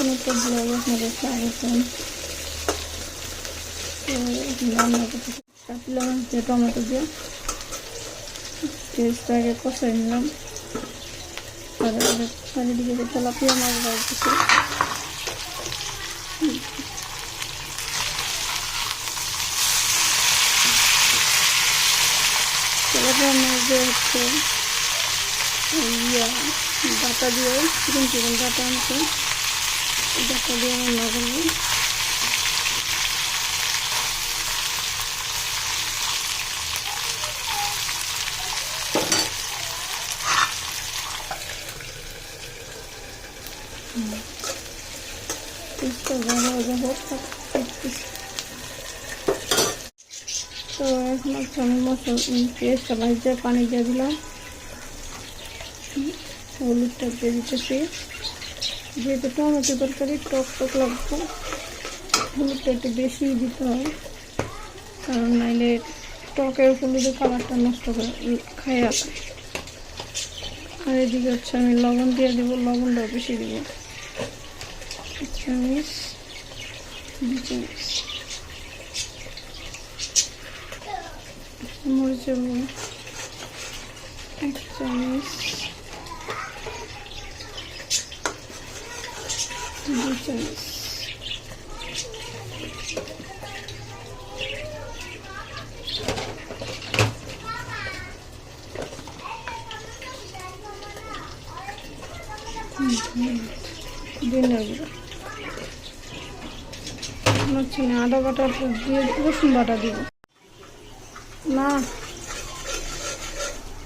নতুন একটা ব্লগ আপনাদের স্বাগতম। তো রান্না করতে চাপিলা মাছ দিয়ে টমেটো দিয়ে পেঁয়াজটা আগে কষাই নিলাম। আর চারিদিকে তেলাপিয়া মাছ বাড়তেছে। তেলাপিয়া মাছ দিয়ে হচ্ছে ডাটা দিয়ে চিকেন ডাটা আনছে, ডাটা দিয়ে রান্না করবো। তো এখন হচ্ছে আমি পেঁয়াজটা ভাজতে পানি দিয়ে দিলাম, হলুদটা দিয়ে দিতেছি। যেহেতু টমেটো তরকারি টক টক লাগবে, হলুদটা একটু বেশি দিতে হয়, কারণ নাইলে টকের হলুদের কালারটা নষ্ট করে খাইয়া যায়। আর এদিকে হচ্ছে আমি লবণ দিয়ে দিব, লবণটাও বেশি দিব, 1 চামচ 2 চামচ। মরিচের গুঁড়ো 1 চামচ 2 চামচ। ধনিয়া গুঁড়ো হচ্ছে না, আদা বাটা দিয়ে রসুন বাটা দিব না।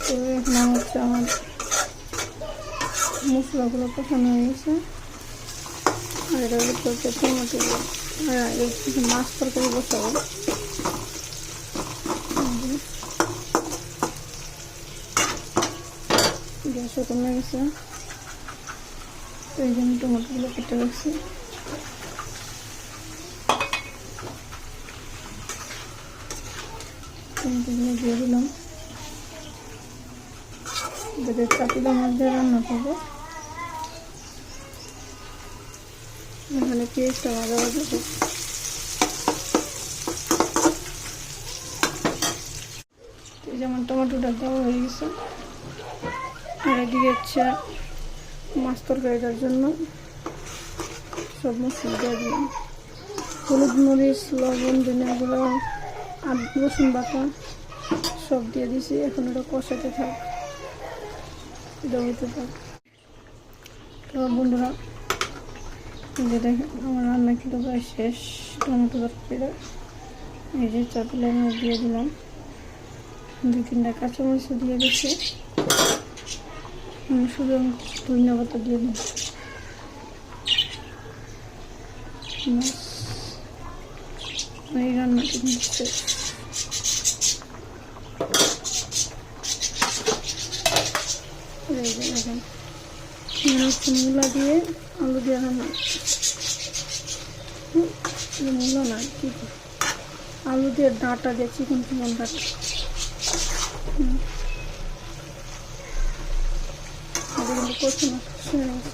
তো এখন হচ্ছে আমার মশলাগুলো কষানো হয়ে গেছে। আর এটা হচ্ছে টমেটো কিছু মাছ তরকারি বসাবো। গ্যাসও কমে গেছে, তো এই জন্য টমেটোগুলো কেটে রাখছি। দিয়ে দিলাম, চাপিলা মাছ দিয়ে রান্না করবো। এখানে পেঁয়াজটা ভাজা ভাজা যেমন টমেটোটা দেওয়া হয়ে গেছে। আর এদিকে হচ্ছে মাছ তরকারিটার জন্য সব মশলা দিয়ে দিলাম, হলুদ মরিচ লবণ ধনিয়া গুঁড়ো আর রসুন বাটা সব দিয়ে দিছি। এখন ওটা কষাতে থাক, এটা হইতে থাক। তো বন্ধুরা, যেটা আমার রান্না কিন্তু প্রায় শেষ। টমেটো তরকারিটা এই যে চাপিলা মাছ দিয়ে দিলাম, 2-3টা কাঁচামরিচ দিয়ে দিচ্ছি। শুধু ধনিয়া পাতা দিয়ে দিই। এই রান্নাটা দিচ্ছে মূলা দিয়ে আলু দিয়ে রান্না, মূলা না কি আলু দিয়ে ডাঁটা দিয়ে চিকেন ডাঁটা। কিন্তু কচু মাছ